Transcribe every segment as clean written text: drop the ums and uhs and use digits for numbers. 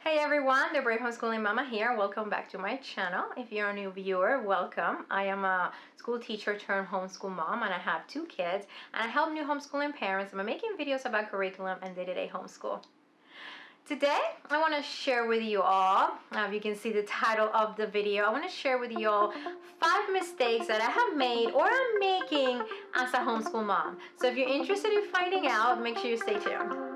Hey everyone, the Brave Homeschooling Mama here. Welcome back to my channel. If you're a new viewer, welcome. I am a school teacher turned homeschool mom, and I have 2 kids, and I help new homeschooling parents. I'm making videos about curriculum and day-to-day homeschool. Today, I want to share with you all, if you can see the title of the video, I want to share with you all 5 mistakes that I have made or I'm making as a homeschool mom. So if you're interested in finding out, make sure you stay tuned.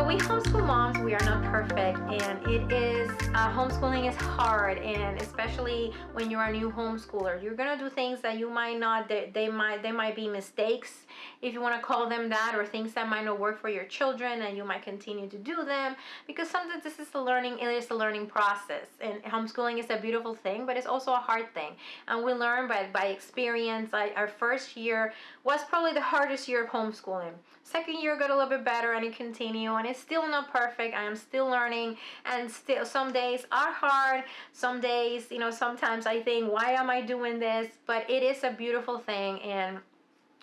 We homeschool moms, we are not perfect, and homeschooling is hard, and especially when you're a new homeschooler, you're gonna do things that you might not, they might be mistakes, if you want to call them that, or things that might not work for your children, and you might continue to do them because sometimes it is a learning process. And homeschooling is a beautiful thing, but it's also a hard thing, and we learn by experience. Our first year was probably the hardest year of homeschooling. Second year got a little bit better, and it continued, and it's still not perfect. I am still learning, and still some days are hard. Some days, sometimes I think, why am I doing this? But it is a beautiful thing, and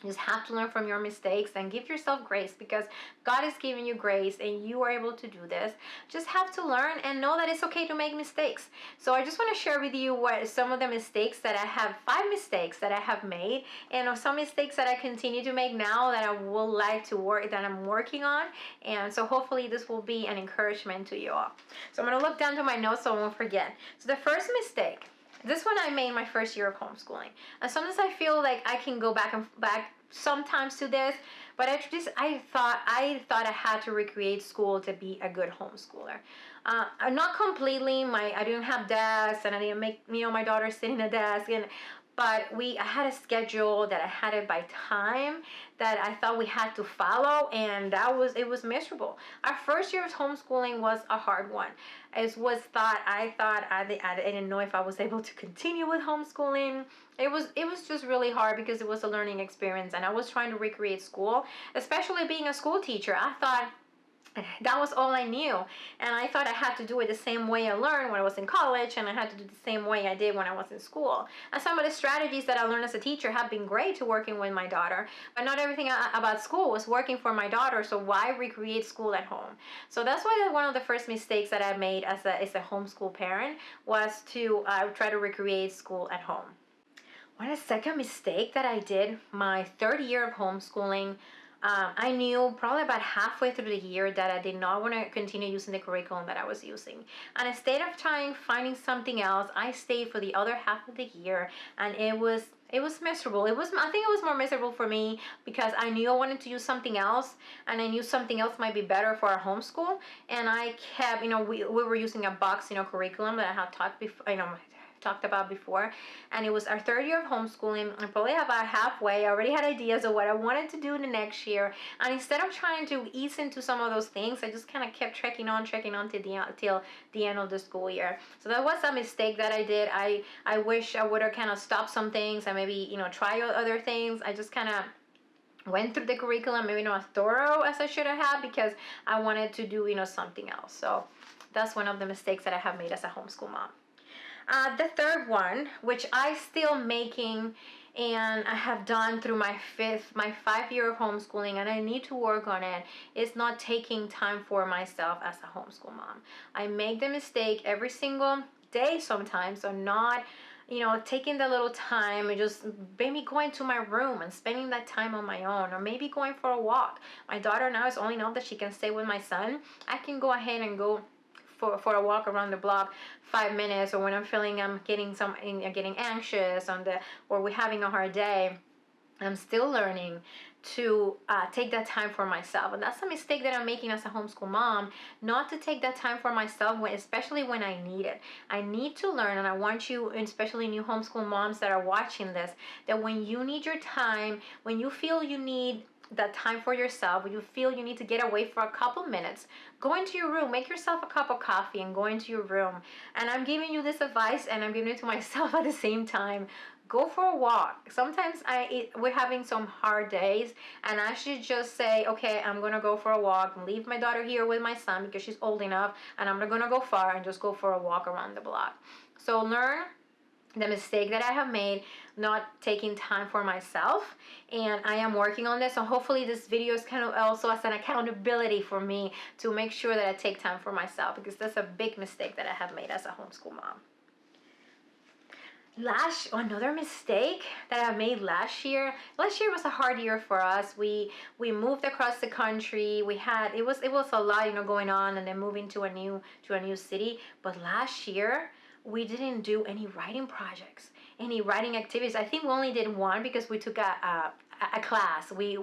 you just have to learn from your mistakes and give yourself grace, because God is giving you grace and you are able to do this. Just have to learn and know that it's okay to make mistakes. So I just want to share with you what some of the mistakes that I have, 5 mistakes that I have made, and some mistakes that I continue to make now that I would like to work, that I'm working on. And so hopefully this will be an encouragement to you all. So I'm going to look down to my notes so I won't forget. So the first mistake, this one I made my first year of homeschooling, and sometimes I feel like I can go back sometimes to this, but I thought I had to recreate school to be a good homeschooler. Not completely. I didn't have desks, and I didn't make my daughter sit in a desk, but I had a schedule that I had it by time that I thought we had to follow, and it was miserable. Our first year of homeschooling was a hard one. I didn't know if I was able to continue with homeschooling. It was just really hard because it was a learning experience, and I was trying to recreate school, especially being a school teacher. I thought that was all I knew, and I thought I had to do it the same way I learned when I was in college, and I had to do the same way I did when I was in school. And some of the strategies that I learned as a teacher have been great to working with my daughter, but not everything about school was working for my daughter, so why recreate school at home? So that's why one of the first mistakes that I made as a homeschool parent was to try to recreate school at home. One second mistake that I did my 3rd year of homeschooling, I knew probably about halfway through the year that I did not want to continue using the curriculum that I was using. And instead of finding something else, I stayed for the other half of the year, and it was miserable. I think it was more miserable for me because I knew I wanted to use something else, and I knew something else might be better for our homeschool. And I kept, we were using a box, curriculum that I had talked about before, and it was our 3rd year of homeschooling. I probably about halfway. I already had ideas of what I wanted to do in the next year, and instead of trying to ease into some of those things, I just kind of kept trekking on till the end of the school year. So that was a mistake that I did. I wish I would have kind of stopped some things and maybe try other things. I just kind of went through the curriculum, maybe not as thorough as I should have, because I wanted to do something else. So that's one of the mistakes that I have made as a homeschool mom. The third one, which I still making, and I have done through my 5th year of homeschooling, and I need to work on it, is not taking time for myself as a homeschool mom. I make the mistake every single day sometimes, or not taking the little time and just maybe going to my room and spending that time on my own, or maybe going for a walk. My daughter now is old enough that she can stay with my son. I can go ahead and go for a walk around the block 5 minutes, or when I'm feeling I'm getting anxious or we're having a hard day. I'm still learning to take that time for myself, and that's a mistake that I'm making as a homeschool mom, not to take that time for myself, especially when I need it. I need to learn, and I want you, especially new homeschool moms that are watching this, that when you need your time, when you feel you need that time for yourself, when you feel you need to get away for a couple minutes, go into your room, make yourself a cup of coffee, and go into your room. And I'm giving you this advice, and I'm giving it to myself at the same time. Go for a walk. Sometimes we're having some hard days, and I should just say, okay, I'm gonna go for a walk and leave my daughter here with my son because she's old enough, and I'm not gonna go far, and just go for a walk around the block. So learn the mistake that I have made, not taking time for myself, and I am working on this. So hopefully this video is kind of also as an accountability for me to make sure that I take time for myself, because that's a big mistake that I have made as a homeschool mom. Another mistake that I made last year was a hard year for us. We moved across the country. It was a lot, going on, and then moving to a new city. But last year we didn't do any writing projects, any writing activities. I think we only did one because we took a class. We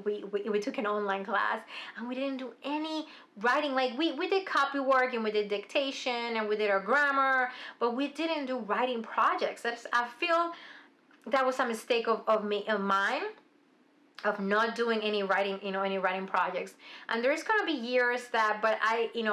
took an online class, and we didn't do any writing. Like we did copy work, and we did dictation, and we did our grammar, but we didn't do writing projects. I feel that was a mistake of mine, of not doing any writing, any writing projects. And there's gonna be years that, but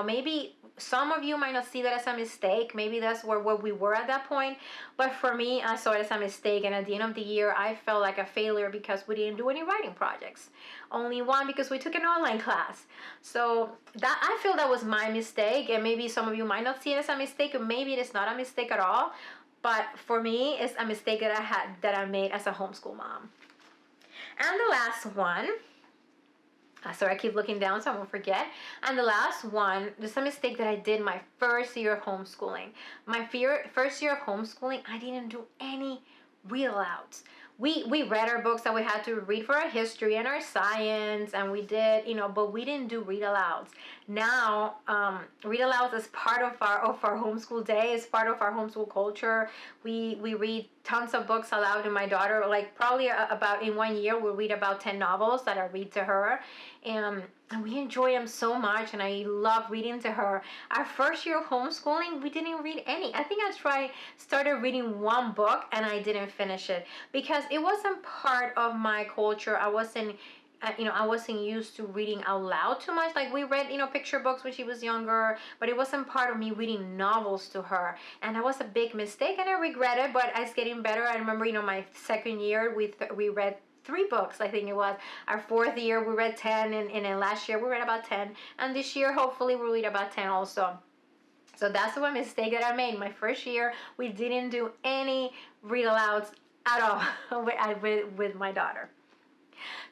maybe some of you might not see that as a mistake. Maybe that's where we were at that point. But for me, I saw it as a mistake. And at the end of the year, I felt like a failure because we didn't do any writing projects. Only one because we took an online class. So that, I feel that was my mistake. And maybe some of you might not see it as a mistake, or maybe it is not a mistake at all. But for me, it's a mistake that I made as a homeschool mom. And the last one, sorry, I keep looking down so I won't forget. And the last one, there's a mistake that I did my first year of homeschooling. First year of homeschooling, I didn't do any read alouds. We read our books that we had to read for our history and our science, and we did, but we didn't do read alouds. Now, read alouds is part of our homeschool day. It's part of our homeschool culture. We read tons of books aloud to my daughter. Like probably about in 1 year, we'll read about 10 novels that I read to her, and we enjoy them so much, and I love reading to her. Our first year of homeschooling, we didn't read any. I think I started reading one book, and I didn't finish it because it wasn't part of my culture. I wasn't used to reading out loud too much. Like we read, picture books when she was younger, but it wasn't part of me reading novels to her. And that was a big mistake, and I regret it, but it's getting better. I remember, my second year, we read 3 books. I think it was our 4th year we read 10, and then last year we read about 10, and this year hopefully we'll read about 10 also. So that's one mistake that I made. My first year we didn't do any read alouds at all with my daughter.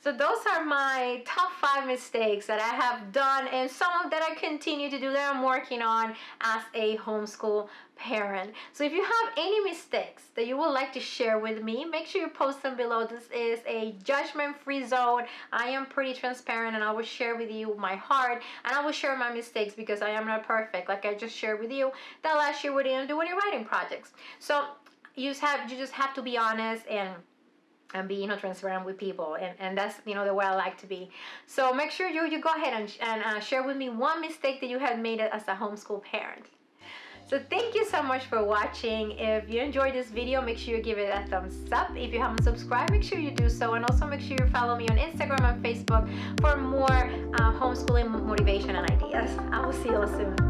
So those are my top 5 mistakes that I have done, and some that I continue to do, that I'm working on as a homeschool parent. So if you have any mistakes that you would like to share with me, make sure you post them below. This is a judgment-free zone. I am pretty transparent, and I will share with you my heart, and I will share my mistakes because I am not perfect. Like I just shared with you that last year we didn't do any writing projects. So you just have to be honest and be transparent with people, and that's the way I like to be. So make sure you go ahead and share with me one mistake that you have made as a homeschool parent. So thank you so much for watching. If you enjoyed this video, make sure you give it a thumbs up. If you haven't subscribed, make sure you do so, and also make sure you follow me on Instagram and Facebook for more homeschooling motivation and ideas. I will see you all soon.